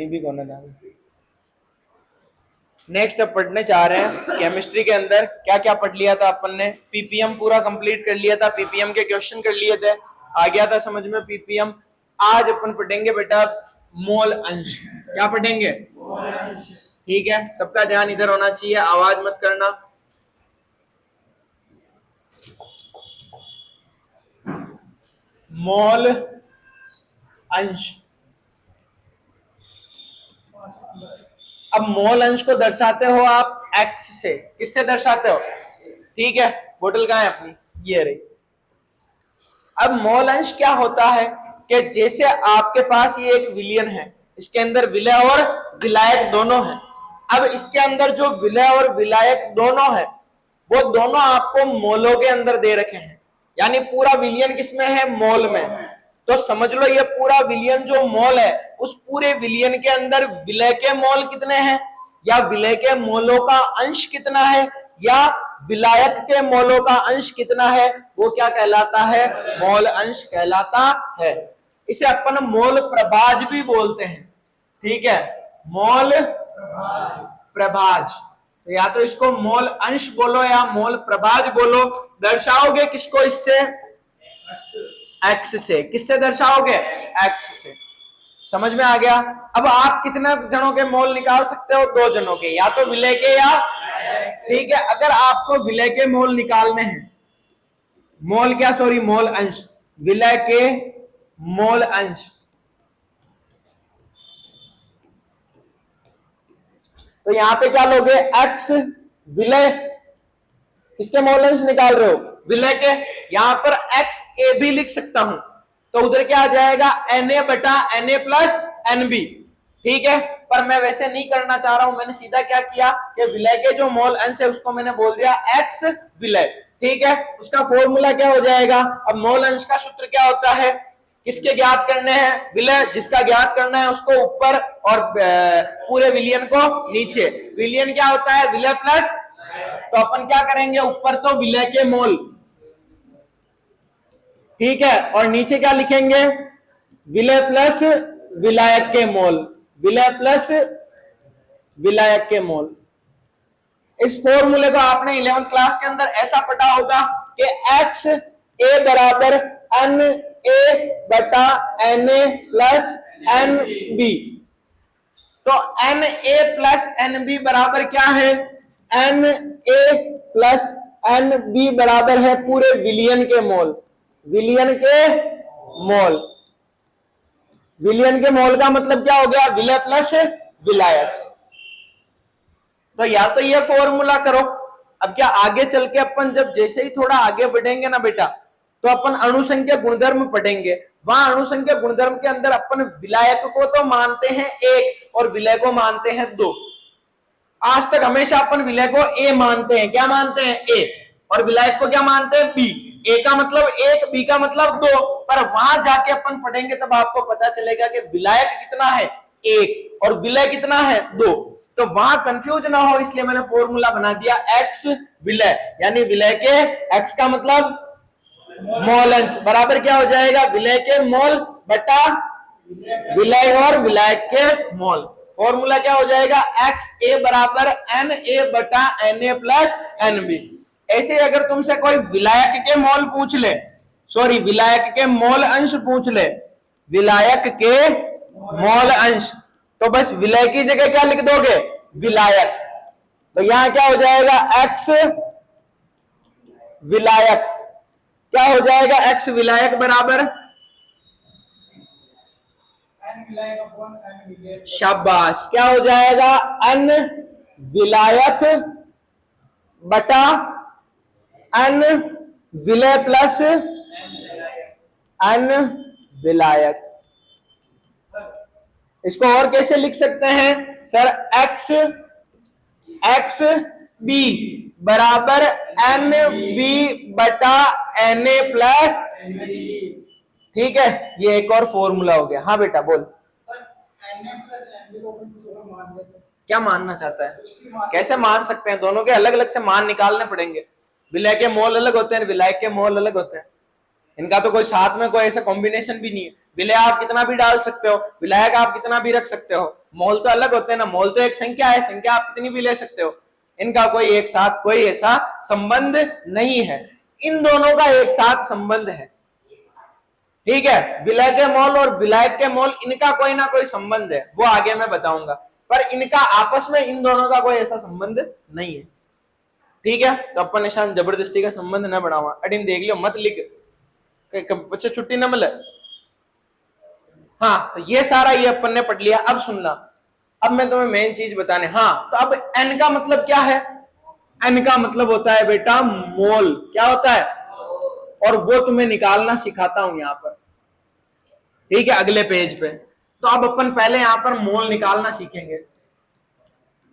भी कौन है। नेक्स्ट अब पढ़ने जा रहे हैं केमिस्ट्री के अंदर क्या क्या पढ़ लिया था अपन ने। पीपीएम पूरा कंप्लीट कर लिया था, पीपीएम के क्वेश्चन कर लिए थे, आ गया था समझ में पीपीएम। आज अपन पढ़ेंगे बेटा मोल अंश। क्या पढ़ेंगे? ठीक है, सबका ध्यान इधर होना चाहिए, आवाज मत करना। मोल अंश। अब मोल अंश को दर्शाते हो आप एक्स से। किससे दर्शाते हो? ठीक है, बोतल कहाँ है अपनी? ये रही। अब मोल अंश क्या होता है कि जैसे आपके पास ये एक विलयन है, इसके अंदर विलय और विलायक दोनों है। अब इसके अंदर जो विलय और विलायक दोनों है वो दोनों आपको मोलों के अंदर दे रखे हैं, यानी पूरा विलयन किसमें है? मोल में। तो समझ लो ये पूरा विलयन जो मोल है, उस पूरे विलयन के अंदर विलय के मोल कितने हैं, या विलय के मोलों का अंश कितना है, या विलायक के मोलों का अंश कितना है, वो क्या कहलाता है? मोल अंश कहलाता है। इसे अपन मोल प्रभाज भी बोलते हैं। ठीक है, मोल प्रभाज। तो या तो इसको मोल अंश बोलो या मोल प्रभाज बोलो। दर्शाओगे किसको इससे? एक्स से। किससे दर्शाओगे? एक्स से। समझ में आ गया? अब आप कितने जनों के मोल निकाल सकते हो? 2 जनों के, या तो विलय के या। ठीक है, अगर आपको विलय के मोल निकालने हैं, मोल क्या, सॉरी मोल अंश, विलय के मोल अंश, तो यहां पे क्या लोगे? एक्स विलय। किसके मोल अंश निकाल रहे हो? विलय के। यहां पर एक्स ए भी लिख सकता हूं, तो उधर क्या आ जाएगा? Na बटा Na प्लस Nb। ठीक है, पर मैं वैसे नहीं करना चाह रहा हूं। मैंने सीधा क्या किया कि विलय के जो मोल अंश है उसको मैंने बोल दिया एक्स विलय। ठीक है, उसका फॉर्मूला क्या हो जाएगा? अब मोल अंश का सूत्र क्या होता है? किसके ज्ञात करने हैं? विलय। जिसका ज्ञात करना है उसको ऊपर और पूरे विलयन को नीचे। विलयन क्या होता है? विलय प्लस। तो अपन क्या करेंगे? ऊपर तो विलय के मोल, ठीक है, और नीचे क्या लिखेंगे? विलय प्लस विलायक के मोल। विलय प्लस विलायक के मोल। इस फॉर्मूले को आपने 11th क्लास के अंदर ऐसा पढ़ा होगा कि एक्स ए बराबर एन ए बटा N A plus N B. तो N A plus N B बराबर क्या है? N A plus N B बराबर है पूरे विलयन के मोल। विलयन के मोल। विलयन के मोल का मतलब क्या हो गया? विलय प्लस विलायक। तो या तो ये फॉर्मूला करो। अब क्या आगे चल के अपन जब जैसे ही थोड़ा आगे बढ़ेंगे ना बेटा, तो अपन अणुसंख्या गुणधर्म पढ़ेंगे। वहां अणुसंख्या गुणधर्म के अंदर अपन विलायक को तो मानते हैं 1 और विलय को मानते हैं 2। आज तक हमेशा अपन विलय को ए मानते हैं। क्या मानते हैं? ए। और विलायक को क्या मानते हैं? बी। ए का मतलब 1, बी का मतलब 2। पर वहां जाके अपन पढ़ेंगे तब आपको पता चलेगा कि विलायक कितना है? 1 और विलय कितना है? 2। तो वहां कंफ्यूज ना हो इसलिए मैंने फॉर्मूला बना दिया एक्स विलय, यानी विलय के एक्स का मतलब मोल अंश बराबर क्या हो जाएगा? विलय के मोल बटा विलय और विलायक के मोल। फॉर्मूला क्या हो जाएगा? एक्स ए बराबर एन ए बटा N A plus N B. ऐसे अगर तुमसे कोई विलायक के मोल पूछ ले, सॉरी विलायक के मोल अंश पूछ ले, विलायक के मोल अंश, तो बस विलय की जगह क्या लिख दोगे? विलायक। तो यहां क्या हो जाएगा? एक्स विलायक। क्या हो जाएगा? एक्स विलायक बराबर, शाबाश, क्या हो जाएगा? अन विलायक बटा अन विलय प्लस अन विलायक। इसको और कैसे लिख सकते हैं सर? एक्स बी बराबर एन बी बटा एन ए प्लस। ठीक है, ये एक और फॉर्मूला हो गया। हाँ बेटा बोल। क्या मानना चाहता है? कैसे मान सकते हैं? दोनों के अलग अलग से मान निकालने पड़ेंगे। विलय के मोल अलग होते हैं, विलायक के मोल अलग होते हैं। इनका तो कोई साथ में कोई ऐसा कॉम्बिनेशन भी नहीं है। विलय आप कितना भी डाल सकते हो, विलायक आप कितना भी रख सकते हो। मोल तो अलग होते हैं ना, मोल तो एक संख्या है, संख्या आप कितनी भी ले सकते हो, इनका कोई एक साथ कोई ऐसा संबंध नहीं है, इन दोनों का एक साथ संबंध है। ठीक है, विलय के मोल और विलायक के मोल, इनका कोई ना कोई संबंध है, वो आगे मैं बताऊंगा, पर इनका आपस में इन दोनों का कोई ऐसा संबंध नहीं है। ठीक है, तो अपन निशान जबरदस्ती का संबंध न बढ़ावा, अडिन देख लियो, मत लिख बच्चे छुट्टी न मिले। हाँ, तो ये सारा ये अपन ने पढ़ लिया। अब सुनना, अब मैं तुम्हें मेन चीज बताने, हाँ, तो अब एन का मतलब क्या है? एन का मतलब होता है बेटा मोल। क्या होता है? और वो तुम्हें निकालना सिखाता हूं यहां पर। ठीक है, अगले पेज पे। तो अब अपन पहले यहां पर मोल निकालना सीखेंगे।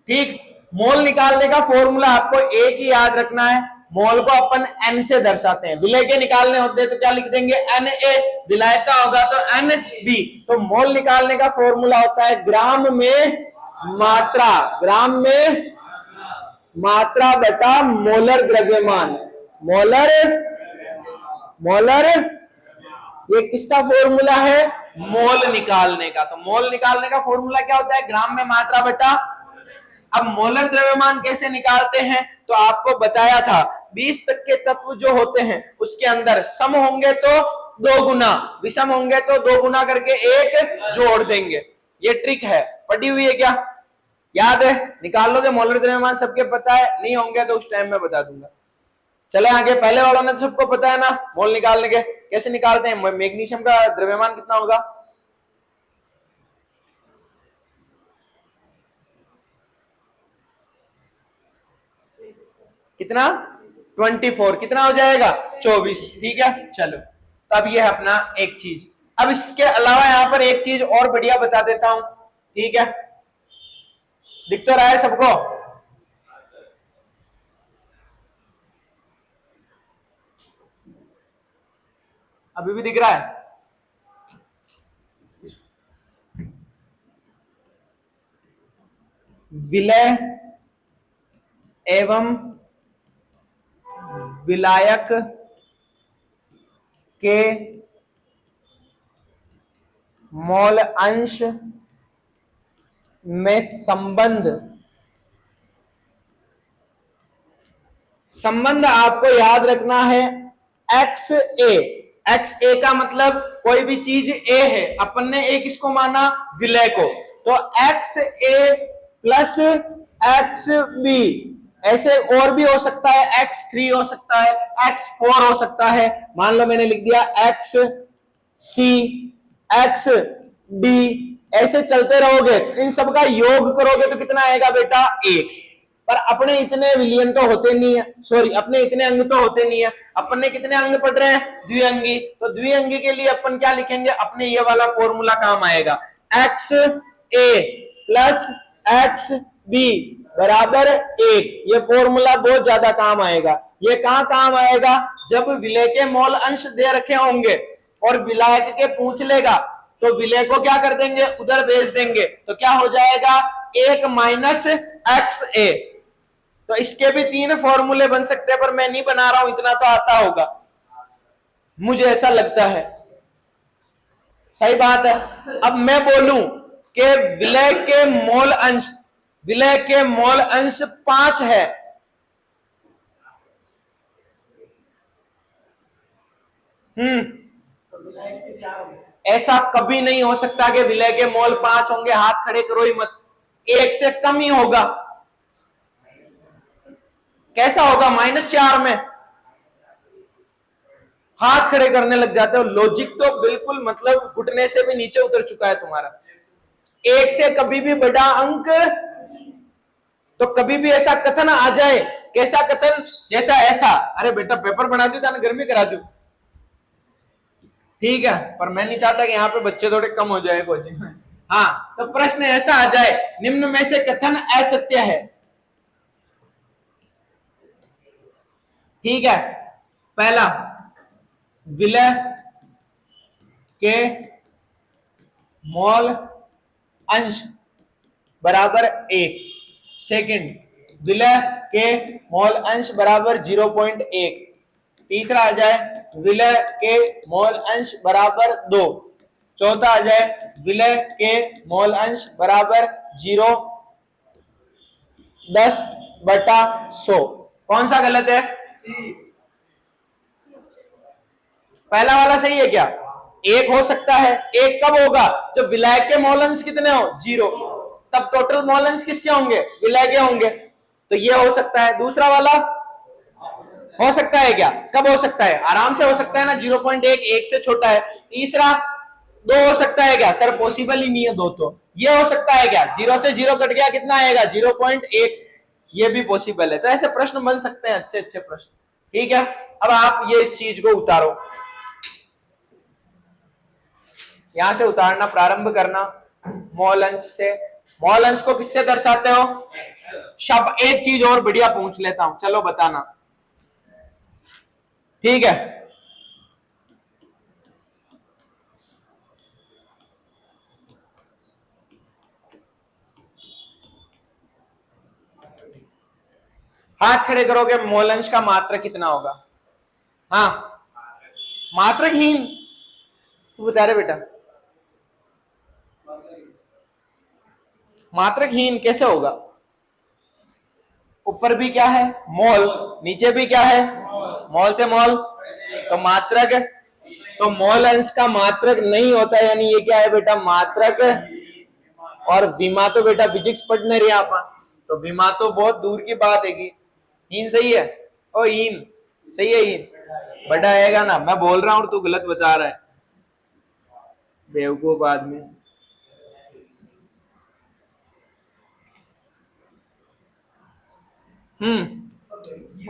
ठीक, मोल निकालने का फॉर्मूला आपको एक ही याद रखना है, मोल को अपन एन से दर्शाते हैं। विलय के निकालने होते हैं तो क्या लिख देंगे? N A. विलायक का होगा तो एन बी। तो मोल निकालने का फॉर्मूला होता है ग्राम में मात्रा, ग्राम में मात्रा बटा मोलर द्रव्यमान। मोलर ये किसका फॉर्मूला है? मोल निकालने का। तो मोल निकालने का फॉर्मूला क्या होता है? ग्राम में मात्रा बटा। अब मोलर द्रव्यमान कैसे निकालते हैं? तो आपको बताया था 20 तक के तत्व जो होते हैं उसके अंदर सम होंगे तो 2 गुना, विषम होंगे तो 2 गुना करके 1 जोड़ देंगे। ये ट्रिक है, पढ़ी हुई है क्या? याद है? निकाल लोगे मोलर द्रव्यमान, सबके पता है? नहीं होंगे तो उस टाइम में बता दूंगा। चले आगे, पहले वालों ने तो सबको पता है ना मोल निकालने के, कैसे निकालते हैं? मैग्नीशियम का द्रव्यमान कितना होगा? कितना? 24। कितना हो जाएगा? 24। ठीक है, चलो, तो अब ये है अपना एक चीज। अब इसके अलावा यहां पर एक चीज और बढ़िया बता देता हूं। ठीक है, दिख तो रहा है सबको? अभी भी दिख रहा है? विलय एवं विलायक के मोल अंश में संबंध आपको याद रखना है एक्स ए। एक्स ए का मतलब कोई भी चीज ए है, अपन ने एक इसको माना विलय को, तो एक्स ए प्लस एक्स बी, ऐसे और भी हो सकता है, x3 हो सकता है, x4 हो सकता है। मान लो मैंने लिख दिया x सी एक्स डी, ऐसे चलते रहोगे तो इन सब का योग करोगे तो कितना आएगा बेटा? 1। पर अपने इतने विलियन तो होते नहीं है, सॉरी अपने इतने अंग तो होते नहीं है। अपन ने कितने अंग पढ़ रहे हैं? द्विअंगी। तो द्विअंगी के लिए अपन क्या लिखेंगे? अपने ये वाला फॉर्मूला काम आएगा, एक्स ए प्लस एक्स बी बराबर 1। ये फॉर्मूला बहुत ज्यादा काम आएगा। ये कहां काम आएगा? जब विलय के मोल अंश दे रखे होंगे और विलायक के पूछ लेगा तो विलय को क्या कर देंगे? उधर भेज देंगे, तो क्या हो जाएगा? 1 माइनस एक्स ए। तो इसके भी 3 फॉर्मूले बन सकते हैं, पर मैं नहीं बना रहा हूं, इतना तो आता होगा, मुझे ऐसा लगता है। सही बात है। अब मैं बोलूं कि विलय के मोल अंश, विलय के मोल अंश 5 है, ऐसा कभी नहीं हो सकता कि विलय के मोल 5 होंगे। हाथ खड़े करो ही मत, 1 से कम ही होगा। कैसा होगा? -4 में हाथ खड़े करने लग जाते हो। लॉजिक तो बिल्कुल मतलब घुटने से भी नीचे उतर चुका है तुम्हारा। 1 से कभी भी बड़ा अंक, तो कभी भी ऐसा कथन आ जाए, कैसा कथन? जैसा ऐसा, अरे बेटा पेपर बना दू, ताने गर्मी करा दू। ठीक है, पर मैं नहीं चाहता कि यहाँ पे बच्चे थोड़े कम हो जाए कोचिंग में। हाँ, तो प्रश्न ऐसा आ जाए, निम्न में से कथन असत्य है। ठीक है, पहला, विलय के मोल अंश बराबर 1। सेकंड, विलय के मोल अंश बराबर 0.1। तीसरा आ जाए, विलय के मोल अंश बराबर 2। चौथा आ जाए विलय के मोल अंश बराबर 0, 10/100। कौन सा गलत है? पहला वाला सही है क्या? एक हो सकता है। एक कब होगा? जब विलय के मोल अंश कितने हो? 0। तब टोटल मोल अंश किसके होंगे? विलय के होंगे। तो ये हो सकता है। दूसरा वाला हो सकता है क्या? कब हो सकता है? आराम से हो सकता है ना, 0.1 एक से छोटा है। तीसरा 2 हो सकता है क्या? सर पॉसिबल ही नहीं है 2 तो। ये हो सकता है क्या? 0 से 0 कट गया, कितना आएगा? 0.1। ये भी पॉसिबल है। तो ऐसे प्रश्न बन सकते हैं, अच्छे अच्छे प्रश्न। ठीक है, अब आप ये इस चीज को उतारो, यहां से उतारना प्रारंभ करना। मोल अंश से। मोल अंश को किससे दर्शाते हो? शब्द। एक चीज और बढ़िया पूछ लेता हूं, चलो बताना। ठीक है, हाथ खड़े करोगे, मोल अंश का मात्रक कितना होगा? हाँ, मात्रकहीन। तू बता रहे बेटा, मात्रकहीन कैसे होगा? ऊपर भी क्या है? मोल। नीचे भी क्या है? मोल से मोल। तो मात्रक। तो मोल अंश का मात्रक नहीं होता, यानी ये क्या है बेटा? मात्रक। और विमा तो बेटा फिजिक्स पढ़ने रहे आप, तो विमा तो बहुत दूर की बात है। कि हीन सही है? ओ हीन सही है। हीन बड़ा आएगा ना, मैं बोल रहा हूं तू गलत बता रहा है, बेवकूफ आदमी।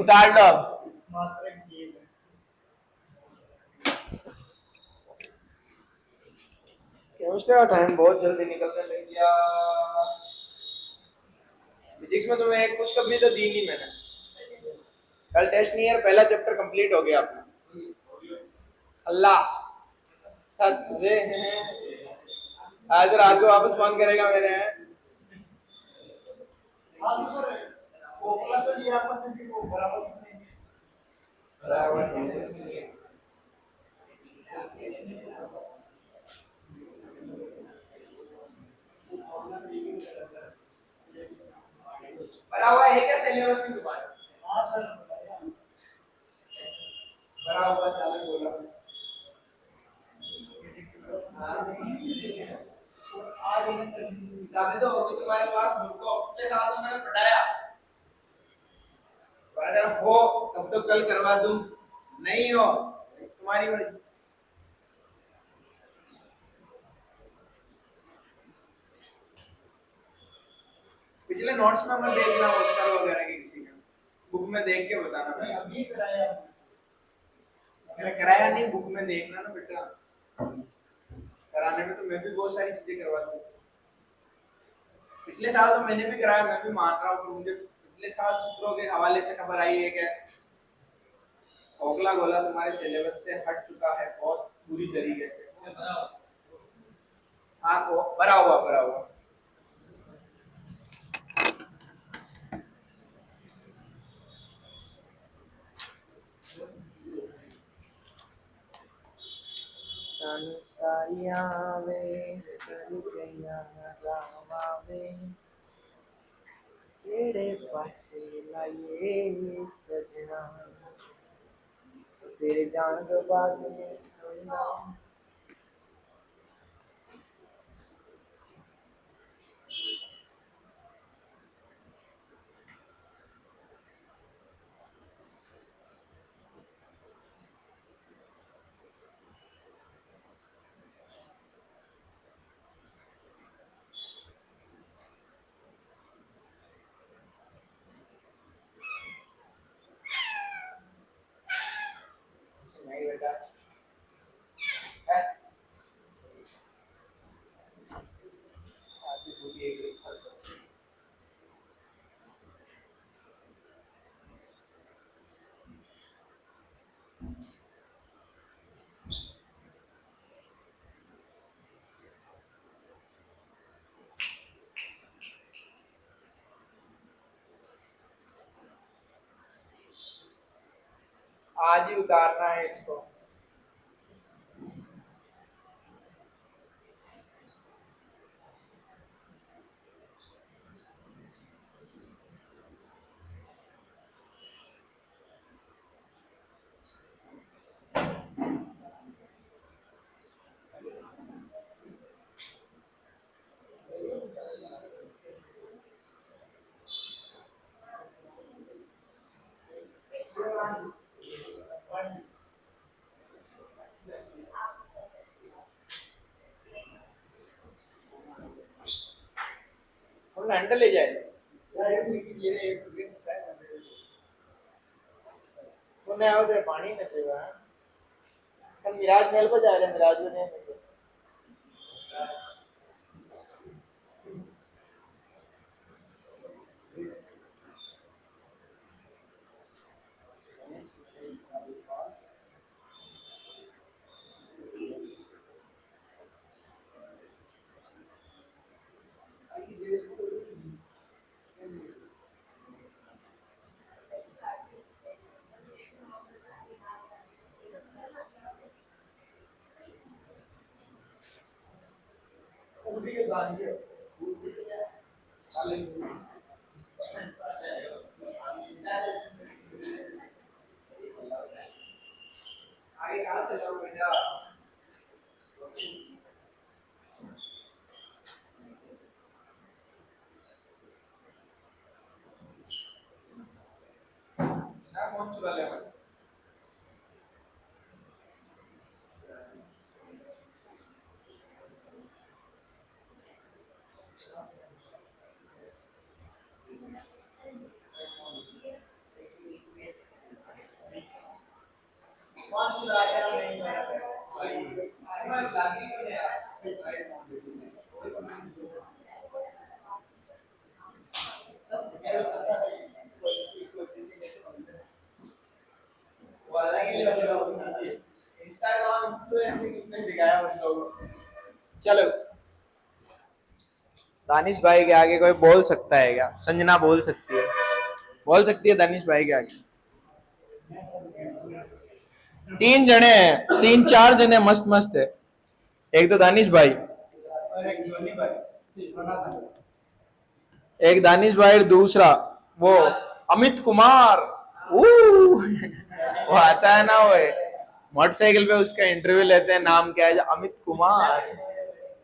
उतार लो। केमिस्ट्री का टाइम बहुत जल्दी निकलने लग गया। फिजिक्स में तुम्हें एक कुछ कभी तो दी नहीं मैंने। कल टेस्ट नहीं है, पहला चैप्टर कंप्लीट हो गया अपना। अल्लाह तुझे आज रात को वापस फोन करेगा मेरे हैं। भरा हुआ है क्या सिलेबस की दुकान? हाँ सर, भरा हुआ चालू बोला। किताबें तो होगी तुम्हारे पास, मुझको पिछले साल तो मैंने पढ़ाया। अगर हो तब तो कल करवा दूं, नहीं हो तुम्हारी मर्जी। पिछले नोट्स में मैं देखना हो सर वगैरह के किसी का, बुक में देख के बताना। मैं अभी कराया, मैंने कराया नहीं, बुक में देखना ना बेटा। कराने में तो मैं भी बहुत सारी चीजें करवाता हूँ। पिछले साल तो मैंने भी कराया, मैं भी मान रहा हूँ कि मुझे पिछले साल सूत्रों के हवाले से खबर आई है कि ओगला गोला तुम्हारे सिलेबस से हट चुका है बहुत बुरी तरीके से। हाँ वो भरा हुआ, भरा हुआ। संसारिया वे सरगया रावावे केड़े पासे लाए सजना, तेरे जान दो बाद में सुनना। नहीं बेटा है, आधी पूरी एक एक फल दो। आज ही उतारना है इसको। घंटे ले जाए तूने आओ दे पानी न पीवा हम मिराज महल को जा रहे हैं मिराज में नहीं आगे कहाँ चला बेटा कौन चुरा ले कौन चुरा गया नहीं मैं लागी नहीं है इंस्टाग्राम इन्फ्लुएंसिंग किसने सिखाया बच्चों को चलो दानिश भाई के आगे कोई बोल सकता है क्या संजना बोल सकती है दानिश भाई के आगे 3 जने हैं 3-4 जने मस्त मस्त है एक तो दानिश भाई और एक जोनी भाई एक दानिश भाई और दूसरा वो अमित कुमार वो आता है ना वो मोटरसाइकिल पे उसका इंटरव्यू लेते हैं नाम क्या है अमित कुमार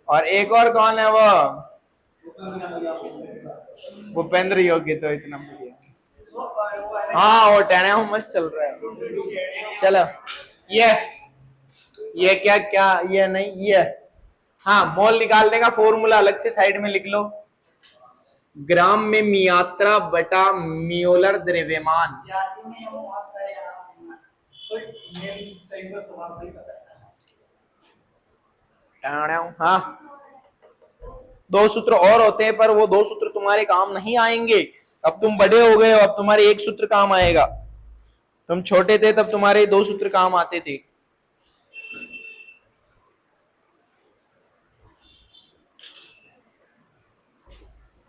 और एक और कौन है वो भूपेंद्र योगी तो इतना बढ़िया हाँ वो टेना मस्त चल रहा है चलो ये क्या क्या ये नहीं ये हाँ मोल निकालने का फॉर्मूला अलग से साइड में लिख लो ग्राम में मियात्रा बटा मियोलर द्रव्यमान हाँ 2 सूत्र और होते हैं पर वो 2 सूत्र तुम्हारे काम नहीं आएंगे अब तुम बड़े हो गए हो अब तुम्हारे 1 सूत्र काम आएगा तुम छोटे थे तब तुम्हारे 2 सूत्र काम आते थे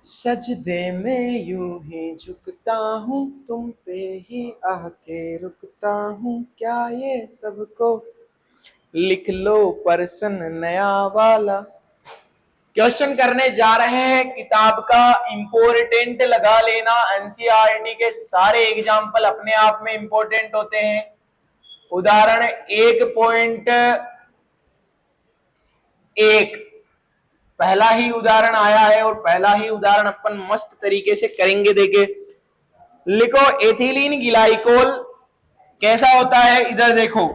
सजदे में यूं ही झुकता हूँ तुम पे ही आके रुकता हूँ क्या ये सबको लिख लो पर्सन नया वाला क्वेश्चन करने जा रहे हैं किताब का इंपोर्टेंट लगा लेना एनसीईआरटी के सारे एग्जाम्पल अपने आप में इंपोर्टेंट होते हैं उदाहरण 1.1 पहला ही उदाहरण आया है और पहला ही उदाहरण अपन मस्त तरीके से करेंगे देखे लिखो एथिलीन ग्लाइकोल कैसा होता है इधर देखो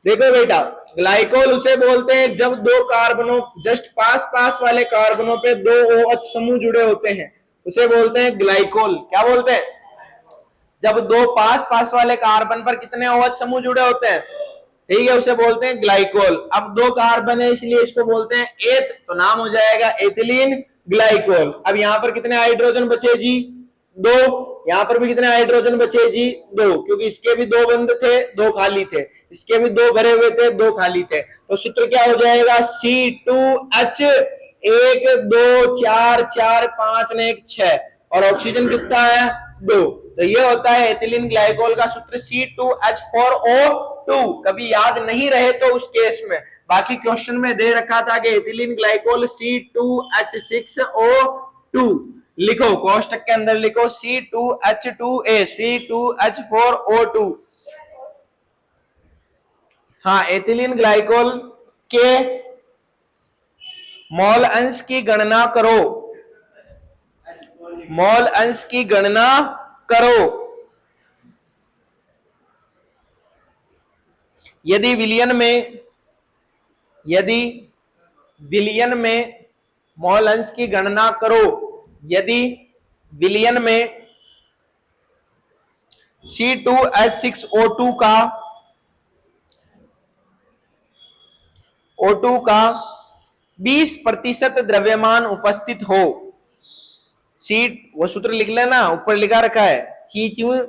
देखो बेटा ग्लाइकोल उसे बोलते हैं जब 2 कार्बनों जस्ट पास वाले कार्बनों पे 2 OH समूह जुड़े होते हैं उसे बोलते हैं ग्लाइकोल क्या बोलते हैं जब 2 पास वाले कार्बन पर कितने OH समूह जुड़े होते हैं ठीक है उसे बोलते हैं ग्लाइकोल अब 2 कार्बन है इसलिए इसको बोलते हैं एथ तो नाम हो जाएगा एथिलीन ग्लाइकोल अब यहां पर कितने हाइड्रोजन बचे जी 2 यहां पर भी कितने हाइड्रोजन बचे जी 2 क्योंकि इसके भी 2 बंद थे 2 खाली थे इसके भी 2 भरे हुए थे 2 खाली थे तो सूत्र क्या हो जाएगा C2H 1 2 4 4 5 ने 1 6 और ऑक्सीजन कितना है 2 तो ये होता है एथिलीन ग्लाइकोल का सूत्र C2H4O2 कभी याद नहीं रहे तो उस केस में बाकी क्वेश्चन में दे रखा था कि एथिलीन ग्लाइकोल C2H6O2 लिखो कोष्टक के अंदर लिखो C2H2A C2H4O2 हाँ एथिलीन ग्लाइकोल के मोल अंश की गणना करो मोल अंश की गणना करो यदि विलियन में मोल अंश की गणना करो यदि विलयन में C2H6O2 का O2 का 20% द्रव्यमान उपस्थित हो, सीट वो सूत्र लिख लेना, ऊपर लिखा रखा है, C2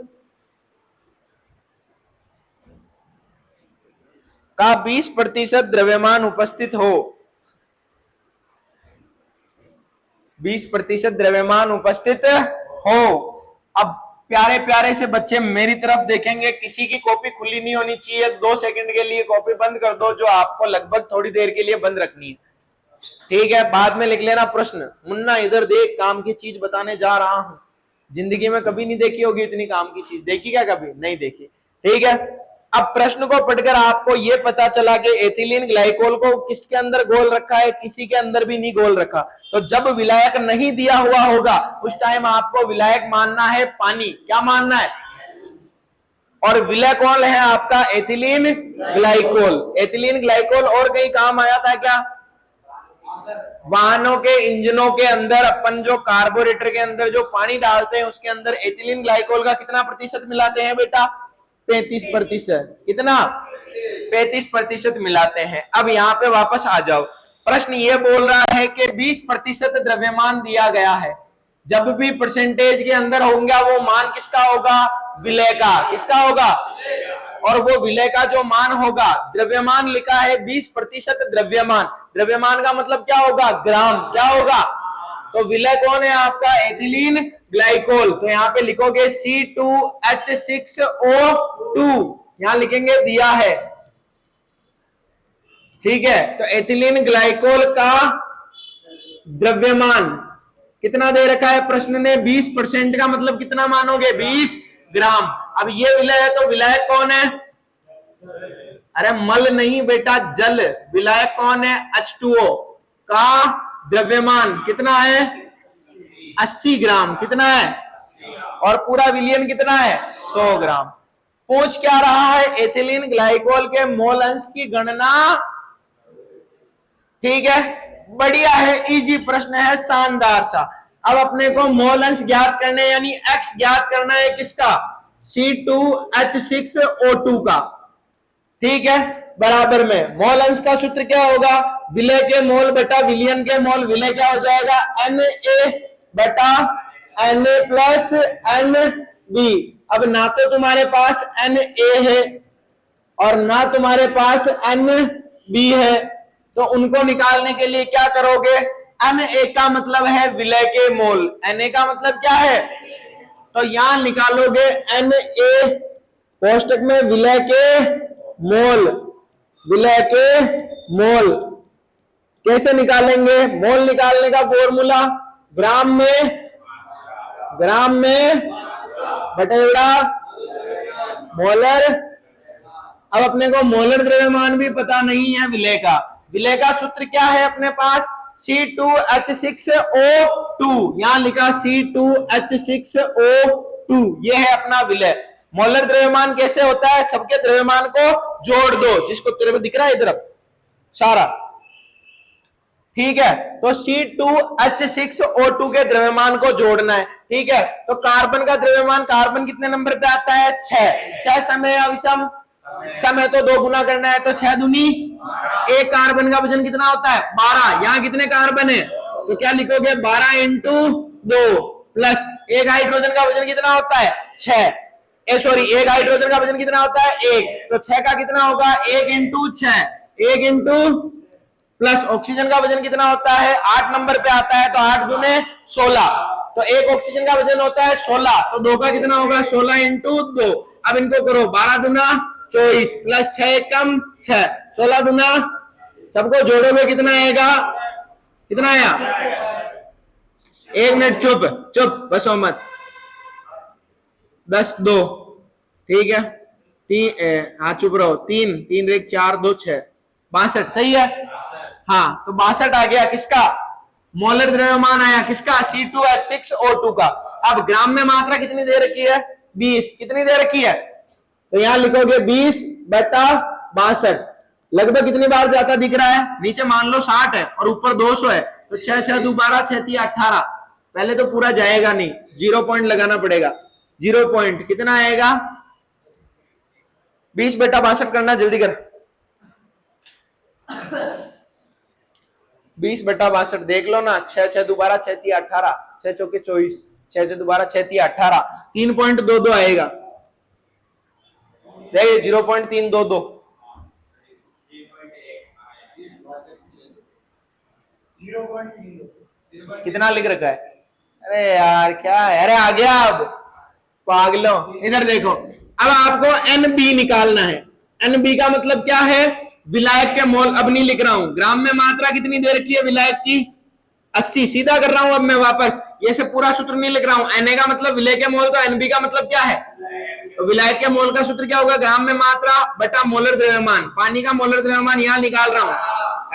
का 20% द्रव्यमान उपस्थित हो, 20% द्रव्यमान उपस्थित हो। अब प्यारे प्यारे से बच्चे मेरी तरफ देखेंगे, किसी की कॉपी खुली नहीं होनी चाहिए, 2 सेकंड के लिए कॉपी बंद कर दो, जो आपको लगभग थोड़ी देर के लिए बंद रखनी है, ठीक है। बाद में लिख लेना प्रश्न, मुन्ना इधर देख, काम की चीज बताने जा रहा हूं। जिंदगी में कभी नहीं देखी होगी इतनी काम की चीज, देखी क्या कभी? नहीं देखी, ठीक है। अब प्रश्न को पढ़कर आपको यह पता चला कि एथिलीन ग्लाइकोल को किसके अंदर घोल रखा है, किसी के अंदर भी नहीं घोल रखा। तो जब विलायक नहीं दिया हुआ होगा उस टाइम आपको विलायक मानना है पानी। क्या मानना है? और विलय कौन है आपका? Ethylene glycol. एथिलीन ग्लाइकोल और कहीं काम आया था क्या? वाहनों के इंजनों के अंदर अपन जो कार्बोरेटर के अंदर जो पानी डालते हैं उसके अंदर एथिलीन ग्लाइकोल का कितना प्रतिशत मिलाते हैं बेटा? 35%। कितना? 35% मिलाते हैं। अब यहाँ पे वापस आ जाओ, प्रश्न ये बोल रहा है कि 20% द्रव्यमान दिया गया है, जब भी परसेंटेज के अंदर होगा वो मान किसका होगा? विलय का। किसका होगा? और वो विलय का जो मान होगा, द्रव्यमान लिखा है 20% द्रव्यमान, द्रव्यमान का मतलब क्या होगा? ग्राम। क्या होगा? तो विलय कौन है आपका? Ethylene glycol. तो यहाँ पे लिखोगे C2H6O2, यहां लिखेंगे दिया है, ठीक है। तो एथिलीन ग्लाइकोल का द्रव्यमान कितना दे रखा है प्रश्न ने? 20%। का मतलब कितना मानोगे? 20 ग्राम। अब ये विलय है तो विलायक कौन है? अरे मल नहीं बेटा, जल। विलायक कौन है? H2O का द्रव्यमान कितना है? 80 ग्राम। कितना है? और पूरा विलयन कितना है? 100 ग्राम। पूछ क्या रहा है? एथिलीन ग्लाइकोल के मोल अंश की गणना, ठीक है। बढ़िया है, इजी प्रश्न है, शानदार सा। अब अपने को मोल अंश ज्ञात करने यानी एक्स ज्ञात करना है किसका? C2H6O2 का, ठीक है। बराबर में मोल अंश का सूत्र क्या होगा? विलय के मोल बटा विलयन के मोल। विलय क्या हो जाएगा? Na बटा Na प्लस Nb। अब ना तो तुम्हारे पास Na है और ना तुम्हारे पास Nb है, तो उनको निकालने के लिए क्या करोगे? Na का मतलब है विलय के मोल। Na का मतलब क्या है? तो यहां निकालोगे Na कोष्टक में विलय के मोल। विलय के मोल कैसे निकालेंगे? मोल निकालने का फॉर्मूला ग्राम में बटेड़ा मोलर। अब अपने को मोलर द्रव्यमान भी पता नहीं है विलय का। विलय का सूत्र क्या है अपने पास? C2H6O2, यहां लिखा C2H6O2, ये है अपना विलय। मोलर द्रव्यमान कैसे होता है? सबके द्रव्यमान को जोड़ दो, जिसको तेरे को दिख रहा है इधर सारा, ठीक है। तो C2H6O2 के द्रव्यमान को जोड़ना है, ठीक है। तो कार्बन का द्रव्यमान, कार्बन कितने नंबर पे आता है? 6 समय अविषम समय, तो 2 गुना करना है, तो 6 दूनी। एक कार्बन का वजन कितना होता है? 12। यहाँ कितने कार्बन है? तो क्या लिखोगे? 12 इंटू 2 प्लस एक हाइड्रोजन का वजन कितना होता है? 6। एक हाइड्रोजन का वजन कितना होता है? 1। तो 6 का कितना होगा? 1 इंटू 6, 1 इंटू प्लस ऑक्सीजन का वजन कितना होता है? 8 नंबर पे आता है, तो 8 दूने 16। तो एक ऑक्सीजन का वजन होता है 16, तो 2 का कितना होगा? 16 इंटू 2। अब इनको करो, 12 दूना 24 प्लस 6 कम 6, 16 दूना, सबको जोड़ोगे कितना आएगा? कितना आया? 1 मिनट चुप बसो मत। 10 2, ठीक है। 3 हाँ चुप रहो। 3 3 1 4 2 6 62, सही है। हाँ, तो 62 आ गया किसका? मोलर द्रव्यमान आया किसका? C2H6O2 का। अब ग्राम में मात्रा कितनी दे रखी है? 20। कितनी दे रखी है? तो यहां लिखोगे 20 बटा 62। लगभग कितनी बार जाता दिख रहा है? नीचे मान लो 60 है और ऊपर 200 है, तो 6 6 2 12, 6 3 18, पहले तो पूरा जाएगा नहीं, 0 पॉइंट लगाना पड़ेगा। 0 पॉइंट कितना आएगा, 20/62 करना, जल्दी कर। 20/62 देख लो ना, 6 6 दोबारा 6 3 18, 6 चौके 24, 6 6 दोबारा 6 3 18, 3.22 आएगा। देखिए 0.322, कितना लिख रखा है? अरे यार क्या है, अरे आ गया अब पागलों। इधर देखो, अब आपको NB निकालना है। NB का मतलब क्या है, विलायक के मोल। अब नहीं लिख रहा हूं, ग्राम में मात्रा कितनी दे रखी है विलायक की, 80, सीधा कर रहा हूं अब मैं वापस, ये से पूरा सूत्र नहीं लिख रहा हूं। Na का मतलब विलय के मोल, तो NB का मतलब क्या है, तो विलायक के मोल का सूत्र क्या होगा, ग्राम में मात्रा बटा मोलर द्रव्यमान। पानी का मोलर द्रव्यमान यहां निकाल रहा हूं,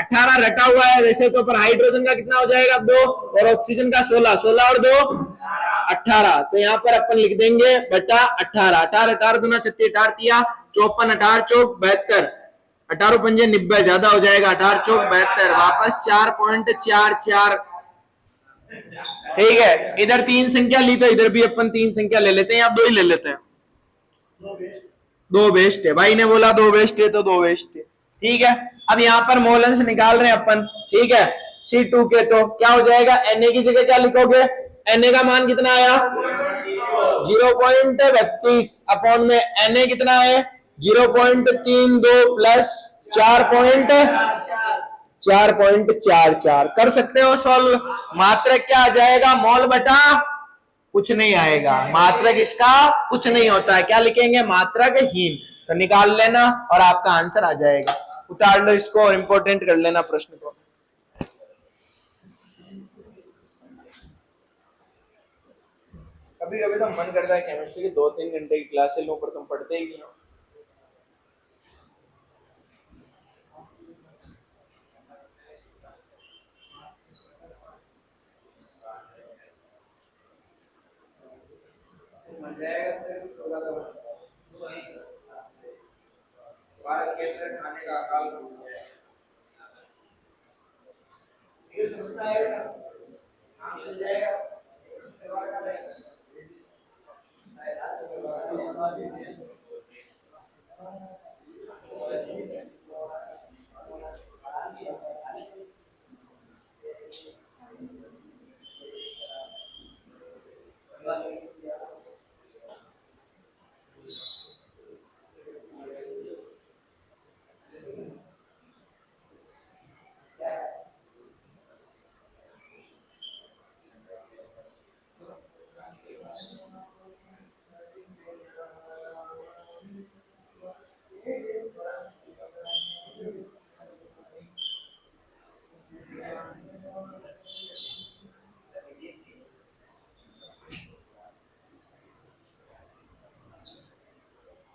18 रटा हुआ है वैसे तो, पर हाइड्रोजन का कितना हो जाएगा 2, और ऑक्सीजन का 16, 16 और 2 18, तो यहाँ पर अपन लिख देंगे बटा 18, 18 18 दूना 36, 18 तिया 54, 18 चौक 72, 18 पंजे 90, ज्यादा हो जाएगा, 18 चौक 72, वापस 4.44। ठीक है, इधर 3 संख्या ली तो इधर भी अपन 3 संख्या ले लेते हैं, या 2 ही ले लेते हैं, 2 बेस्ट है, भाई ने बोला 2 बेस्ट है तो 2 बेस्ट है। ठीक है, अब यहाँ पर मोल अंश निकाल रहे हैं अपन। ठीक है, C2 के तो क्या हो जाएगा, Na की जगह क्या लिखोगे, Na का मान कितना आया 0.32 अपॉन में Na कितना है 0.32 प्लस 4.44 कर सकते हो सॉल्व। मात्रक क्या आ जाएगा, मोल बटा कुछ नहीं आएगा, मात्रक इसका कुछ नहीं होता है, क्या लिखेंगे मात्रक हीन, तो निकाल लेना और आपका आंसर आ जाएगा। उतार लो इसको और इंपॉर्टेंट कर लेना प्रश्न को। कभी कभी तो मन करता है केमिस्ट्री की 2-3 घंटे की क्लासें लो, पर तुम पढ़ते ही नहीं हो। खाने का अकाल हो जाएगा।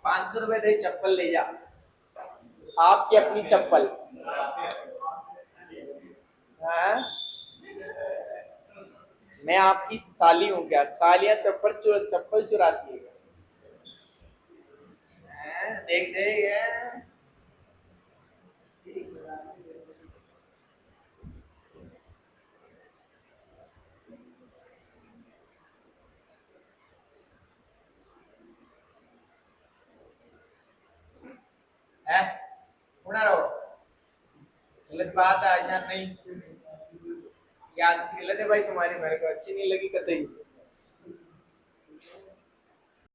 500 रुपए दे, चप्पल ले जा, आपकी अपनी चप्पल। हाँ? मैं आपकी साली हूँ क्या, सालियां चप्पल चुराती है। देख देख है, रहो, गलत बात है, आसान नहीं, याद गलत है भाई तुम्हारी, मेरे को अच्छी नहीं लगी कतई।